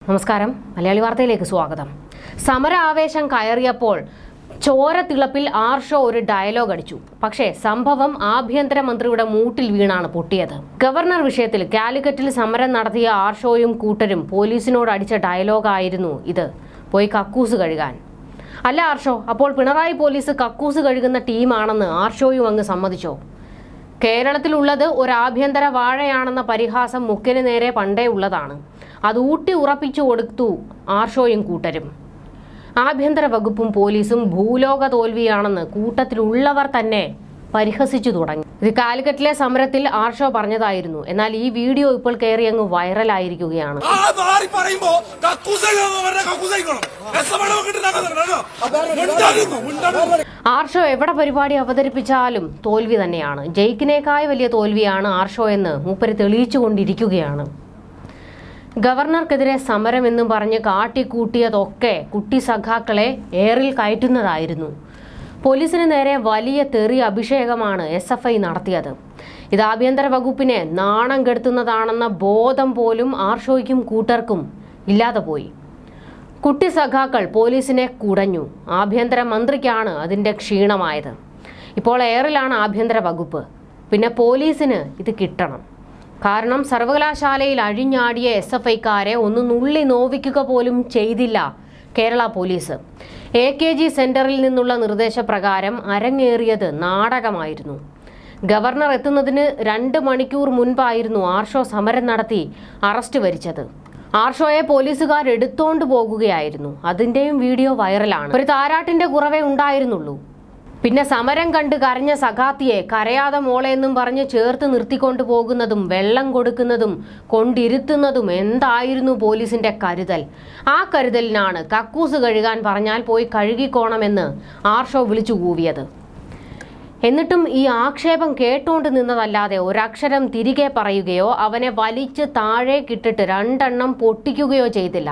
നമസ്കാരം, മലയാളി വാർത്തയിലേക്ക് സ്വാഗതം. സമര ആവേശം കയറിയപ്പോൾ ചോരത്തിളപ്പിൽ ആർഷോ ഒരു ഡയലോഗ് അടിച്ചു. പക്ഷേ സംഭവം ആഭ്യന്തരമന്ത്രിയുടെ മൂട്ടിൽ വീണാണ് പൊട്ടിയത്. ഗവർണർ വിഷയത്തിൽ കാലിക്കറ്റിൽ സമരം നടത്തിയ ആർഷോയും കൂട്ടരും പോലീസിനോട് അടിച്ച ഡയലോഗായിരുന്നു ഇത്. പോയി കക്കൂസ് കഴുകാൻ. അല്ല ആർഷോ, അപ്പോൾ പിണറായി പോലീസ് കക്കൂസ് കഴുകുന്ന ടീമാണെന്ന് ആർഷോയും അങ്ങ് സമ്മതിച്ചോ? കേരളത്തിലുള്ളത് ഒരു ആഭ്യന്തര വാഴയാണെന്ന പരിഹാസം മുക്കിന് നേരെ പണ്ടേ ഉള്ളതാണ്. അത് ഊട്ടി ഉറപ്പിച്ചു കൊടുത്തു ആർഷോയും കൂട്ടരും. ആഭ്യന്തര വകുപ്പും പോലീസും ഭൂലോക തോൽവിയാണെന്ന് കൂട്ടത്തിലുള്ളവർ തന്നെ പരിഹസിച്ചു തുടങ്ങി. ഇത് കാലിക്കറ്റിലെ സമരത്തിൽ ആർഷോ പറഞ്ഞതായിരുന്നു. എന്നാൽ ഈ വീഡിയോ ഇപ്പോൾ കയറി അങ്ങ് വൈറലായിരിക്കുകയാണ്. ആർഷോ എവിടെ പരിപാടി അവതരിപ്പിച്ചാലും തോൽവി തന്നെയാണ്. ജയിക്കിനേക്കാൾ വലിയ തോൽവിയാണ് ആർഷോ എന്ന് മൂപ്പര് തെളിയിച്ചുകൊണ്ടിരിക്കുകയാണ്. ഗവർണർക്കെതിരെ സമരം എന്നും പറഞ്ഞ് കാട്ടിക്കൂട്ടിയതൊക്കെ കുട്ടി സഖാക്കളെ ഏറിൽ കയറ്റുന്നതായിരുന്നു. പോലീസിന് നേരെ വലിയ തെറി അഭിഷേകമാണ് SFI നടത്തിയത്. ഇത് ആഭ്യന്തര വകുപ്പിനെ നാണം കെടുത്തുന്നതാണെന്ന ബോധം പോലും ആർഷോയ്ക്കും കൂട്ടർക്കും ഇല്ലാതെ പോയി. കുട്ടി സഖാക്കൾ പോലീസിനെ കുടഞ്ഞു. ആഭ്യന്തര മന്ത്രിക്കാണ് അതിൻ്റെ ക്ഷീണമായത്. ഇപ്പോൾ ഏറിലാണ് ആഭ്യന്തര വകുപ്പ്. പിന്നെ പോലീസിന് ഇത് കിട്ടണം. കാരണം സർവകലാശാലയിൽ അഴിഞ്ഞാടിയ SFIക്കാരെ ഒന്ന് നുള്ളി നോവിക്കുക പോലും ചെയ്തില്ല കേരള പോലീസ്. AKG സെന്ററിൽ നിന്നുള്ള നിർദ്ദേശപ്രകാരം അരങ്ങേറിയത് നാടകമായിരുന്നു. ഗവർണർ എത്തുന്നതിന് 2 മണിക്കൂർ മുൻപായിരുന്നു ആർഷോ സമരം നടത്തി അറസ്റ്റ് വരിച്ചത്. ആർഷോയെ പോലീസുകാർ എടുത്തോണ്ട് പോകുകയായിരുന്നു. അതിൻ്റെയും വീഡിയോ വൈറലാണ്. ഒരു താരാട്ടിന്റെ കുറവേ ഉണ്ടായിരുന്നുള്ളൂ. പിന്നെ സമരം കണ്ട് കരഞ്ഞ സഖാത്തിയെ കരയാതെ മോളെ എന്നും പറഞ്ഞ് ചേർത്ത് നിർത്തിക്കൊണ്ടു പോകുന്നതും വെള്ളം കൊടുക്കുന്നതും കൊണ്ടിരുത്തുന്നതും എന്തായിരുന്നു പോലീസിന്റെ കരുതൽ. ആ കരുതലിനാണ് കക്കൂസ് കഴുകാൻ പറഞ്ഞാൽ പോയി കഴുകിക്കോണമെന്ന് ആർഷോ വിളിച്ചു കൂവിയത്. എന്നിട്ടും ഈ ആക്ഷേപം കേട്ടുകൊണ്ട് നിന്നതല്ലാതെ ഒരക്ഷരം തിരികെ പറയുകയോ അവനെ വലിച്ച് താഴേക്കിട്ടിട്ട് 2 എണ്ണം പൊട്ടിക്കുകയോ ചെയ്തില്ല.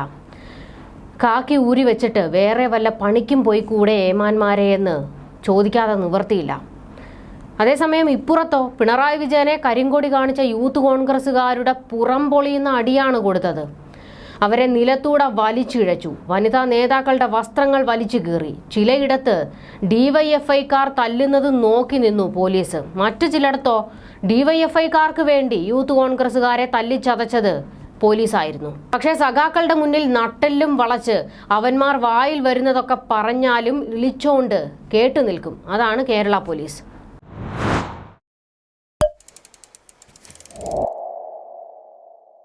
കാക്കി ഊരി വെച്ചിട്ട് വേറെ വല്ല പണിക്കും പോയി കൂടെ ഏമാന്മാരെ എന്ന് ചോദിക്കാതെ നിവർത്തിയില്ല. അതേസമയം ഇപ്പുറത്തോ പിണറായി വിജയനെ കരിങ്കൊടി കാണിച്ച യൂത്ത് കോൺഗ്രസുകാരുടെ പുറം പൊളിയുന്ന അടിയാണ് കൊടുത്തത്. അവരെ നിലത്തൂടെ വലിച്ചിഴച്ചു. വനിതാ നേതാക്കളുടെ വസ്ത്രങ്ങൾ വലിച്ചു കീറി. ചിലയിടത്ത് DYFIക്കാർ തല്ലുന്നത് നോക്കി നിന്നു പോലീസ്. മറ്റു ചിലയിടത്തോ DYFIക്കാർക്ക് വേണ്ടി യൂത്ത് കോൺഗ്രസുകാരെ തല്ലിച്ചതച്ചത് പോലീസായിരുന്നു. പക്ഷേ സഖാക്കളുടെ മുന്നിൽ നട്ടെല്ലും വളച്ച് അവന്മാർ വായിൽ വരുന്നതൊക്കെ പറഞ്ഞാലും ഇളിച്ചോണ്ട് കേട്ടു നിൽക്കും. അതാണ് കേരള പോലീസ്.